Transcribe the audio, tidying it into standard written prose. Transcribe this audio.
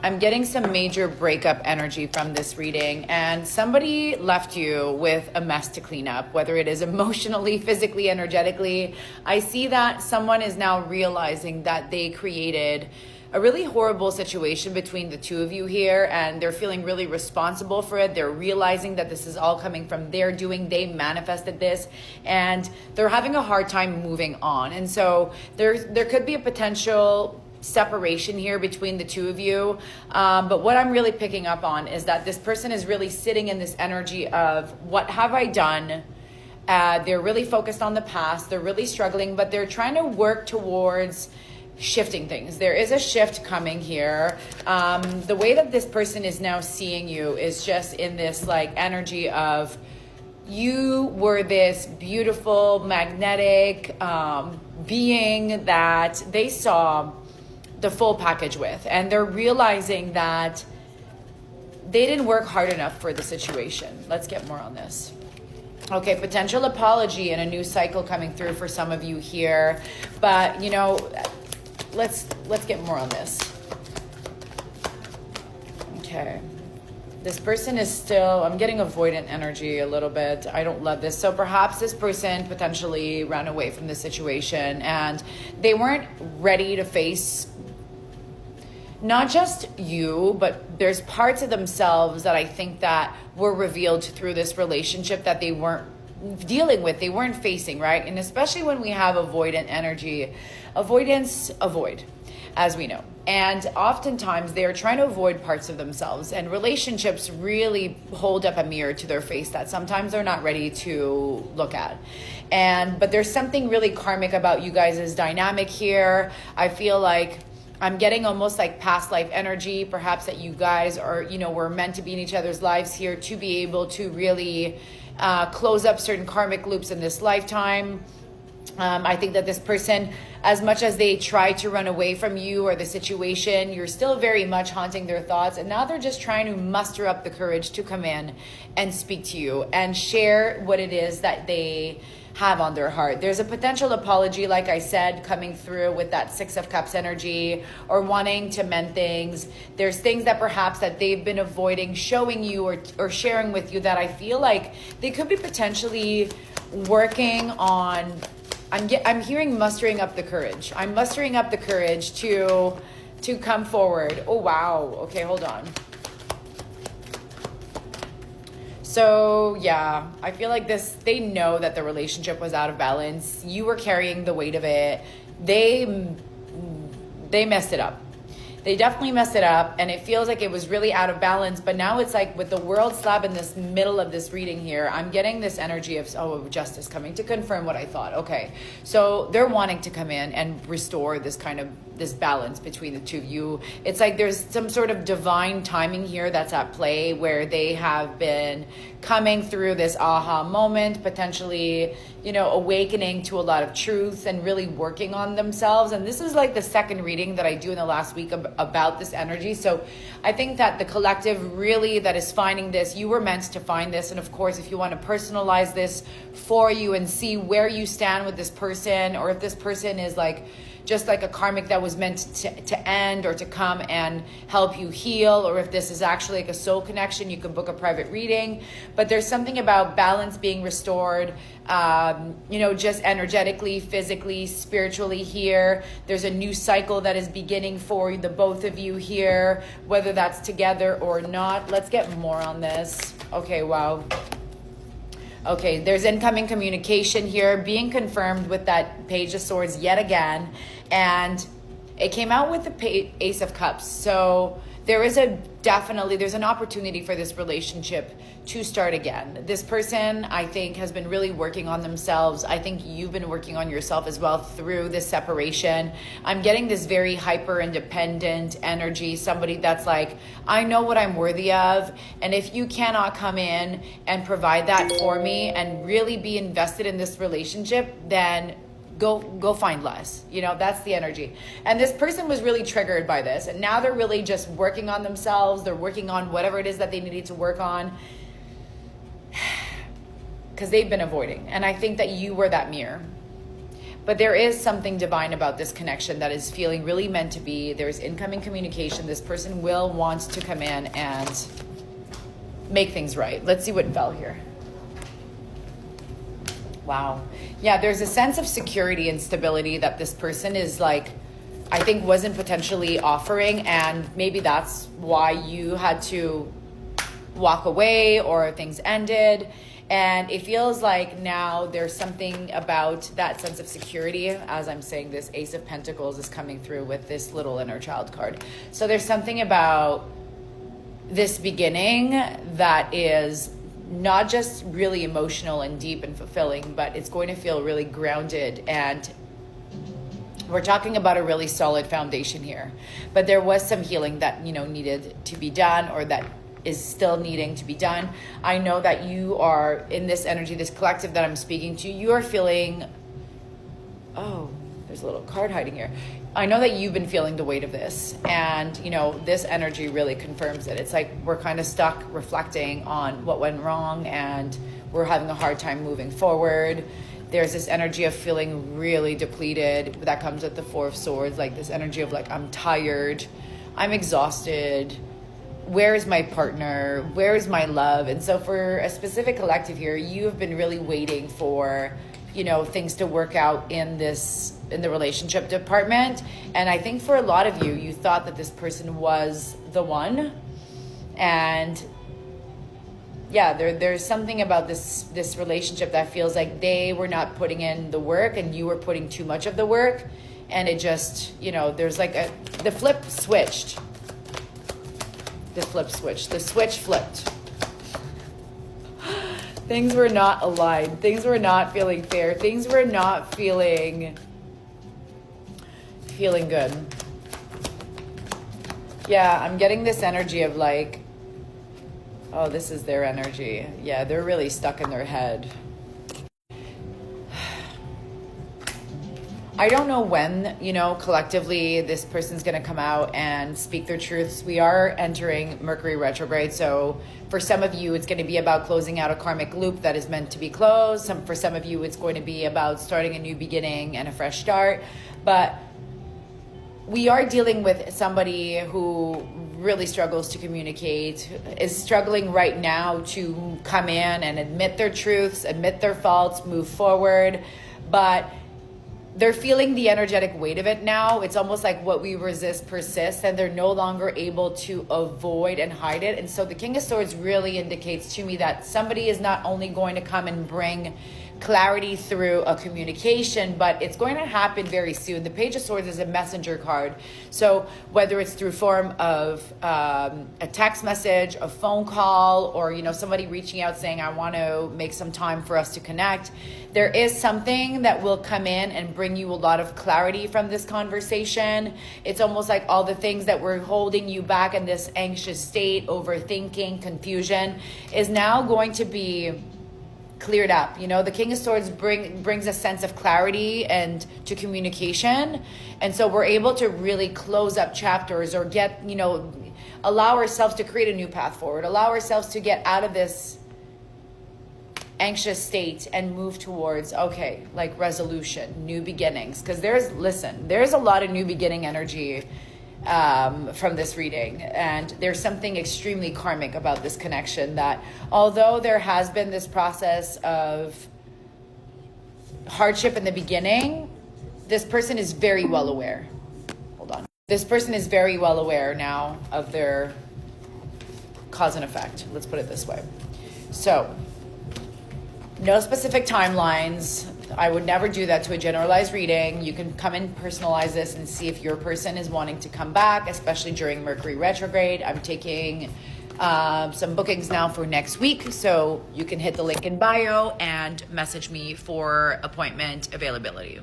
I'm getting some major breakup energy from this reading, and somebody left you with a mess to clean up, whether it is emotionally, physically, energetically. I see that someone is now realizing that they created a really horrible situation between the two of you here, and they're feeling really responsible for it. They're realizing that this is all coming from their doing. They manifested this, and they're having a hard time moving on. And so there could be a potential separation here between the two of you, but what I'm really picking up on is that this person is really sitting in this energy of, what have I done? They're really focused on the past. They're really struggling, but they're trying to work towards shifting things. There is a shift coming here. The way that this person is now seeing you is just in this like energy of, you were this beautiful, magnetic being that they saw the full package with, and they're realizing that they didn't work hard enough for the situation. Let's get more on this. Okay, potential apology and a new cycle coming through for some of you here, but you know, let's get more on this. Okay, this person is still, I'm getting avoidant energy a little bit. I don't love this. So perhaps this person potentially ran away from the situation, and they weren't ready to face not just you, but there's parts of themselves that I think that were revealed through this relationship that they weren't dealing with, they weren't facing, right? And especially when we have avoidant energy, avoidance, avoid, as we know. And oftentimes they're trying to avoid parts of themselves, and relationships really hold up a mirror to their face that sometimes they're not ready to look at. But there's something really karmic about you guys' dynamic here. I feel like I'm getting almost like past life energy, perhaps that you guys are, you know, were meant to be in each other's lives here to be able to really close up certain karmic loops in this lifetime. I think that this person, as much as they try to run away from you or the situation, you're still very much haunting their thoughts. And now they're just trying to muster up the courage to come in and speak to you and share what it is that they have on their heart. There's a potential apology, like I said, coming through with that Six of Cups energy, or wanting to mend things. There's things that perhaps that they've been avoiding showing you or sharing with you that I feel like they could be potentially working on. I'm hearing mustering up the courage. I'm mustering up the courage to come forward. Oh, wow. Okay, hold on. So yeah, I feel like they know that the relationship was out of balance. You were carrying the weight of it. They messed it up. They definitely messed it up, and it feels like it was really out of balance. But now it's like with the world slab in this middle of this reading here, I'm getting this energy of, oh, justice coming to confirm what I thought. Okay, so they're wanting to come in and restore this balance between the two of you. It's like there's some sort of divine timing here that's at play, where they have been coming through this aha moment, potentially, you know, awakening to a lot of truth and really working on themselves. And this is like the second reading that I do in the last week about this energy. So I think that the collective really that is finding this, you were meant to find this. And of course, if you want to personalize this for you and see where you stand with this person, or if this person is like just like a karmic that was meant to end or to come and help you heal, or if this is actually like a soul connection, you can book a private reading. But there's something about balance being restored, you know, just energetically, physically, spiritually here. There's a new cycle that is beginning for the both of you here, whether that's together or not. Let's get more on this. Okay, wow. Okay, there's incoming communication here being confirmed with that Page of Swords yet again. And it came out with the Ace of Cups. So there's an opportunity for this relationship to start again. This person, I think, has been really working on themselves. I think you've been working on yourself as well through this separation. I'm getting this very hyper independent energy, somebody that's like, I know what I'm worthy of, and if you cannot come in and provide that for me and really be invested in this relationship, then go find less. You know, that's the energy. And this person was really triggered by this, and now they're really just working on themselves. They're working on whatever it is that they needed to work on, because they've been avoiding. And I think that you were that mirror. But there is something divine about this connection that is feeling really meant to be. There's incoming communication. This person will want to come in and make things right. Let's see what fell here. Wow. Yeah, there's a sense of security and stability that this person is like, I think wasn't potentially offering, and maybe that's why you had to walk away or things ended. And it feels like now there's something about that sense of security. As I'm saying, this Ace of Pentacles is coming through with this little inner child card. So there's something about this beginning that is not just really emotional and deep and fulfilling, but it's going to feel really grounded. And we're talking about a really solid foundation here. But there was some healing that, needed to be done, or that is still needing to be done. I know that you are in this energy, this collective that I'm speaking to, you are feeling, oh, there's a little card hiding here. I know that you've been feeling the weight of this, and this energy really confirms it. It's like we're kind of stuck reflecting on what went wrong, and we're having a hard time moving forward. There's this energy of feeling really depleted that comes with the Four of Swords, like this energy of like, I'm tired, I'm exhausted, where is my partner, where is my love? And so for a specific collective here, you have been really waiting for things to work out in the relationship department. And I think for a lot of you, you thought that this person was the one. And yeah, there's something about this relationship that feels like they were not putting in the work and you were putting too much of the work. And it just, there's like the flip switched. The switch flipped. Things were not aligned. Things were not feeling fair. Things were not feeling good. Yeah, I'm getting this energy of like, oh, this is their energy. Yeah, they're really stuck in their head. I don't know when, collectively this person's going to come out and speak their truths. We are entering Mercury retrograde. So for some of you, it's going to be about closing out a karmic loop that is meant to be closed. For some of you, it's going to be about starting a new beginning and a fresh start. But we are dealing with somebody who really struggles to communicate, is struggling right now to come in and admit their truths, admit their faults, move forward. But they're feeling the energetic weight of it now. It's almost like what we resist persists, and they're no longer able to avoid and hide it. And so the King of Swords really indicates to me that somebody is not only going to come and bring clarity through a communication, but it's going to happen very soon. The Page of Swords is a messenger card. So whether it's through form of a text message, a phone call, or somebody reaching out saying, I want to make some time for us to connect, there is something that will come in and bring you a lot of clarity from this conversation. It's almost like all the things that were holding you back in this anxious state, overthinking, confusion, is now going to be cleared up. The King of Swords brings a sense of clarity and to communication. And so we're able to really close up chapters, or get, allow ourselves to create a new path forward, allow ourselves to get out of this anxious state and move towards, okay, like resolution, new beginnings. Because there's a lot of new beginning energy from this reading, and there's something extremely karmic about this connection, that although there has been this process of hardship in the beginning, this person is very well aware. This person is very well aware now of their cause and effect. Let's put it this way. So no specific timelines. I would never do that to a generalized reading. You can come and personalize this and see if your person is wanting to come back, especially during Mercury retrograde. I'm taking some bookings now for next week, so you can hit the link in bio and message me for appointment availability.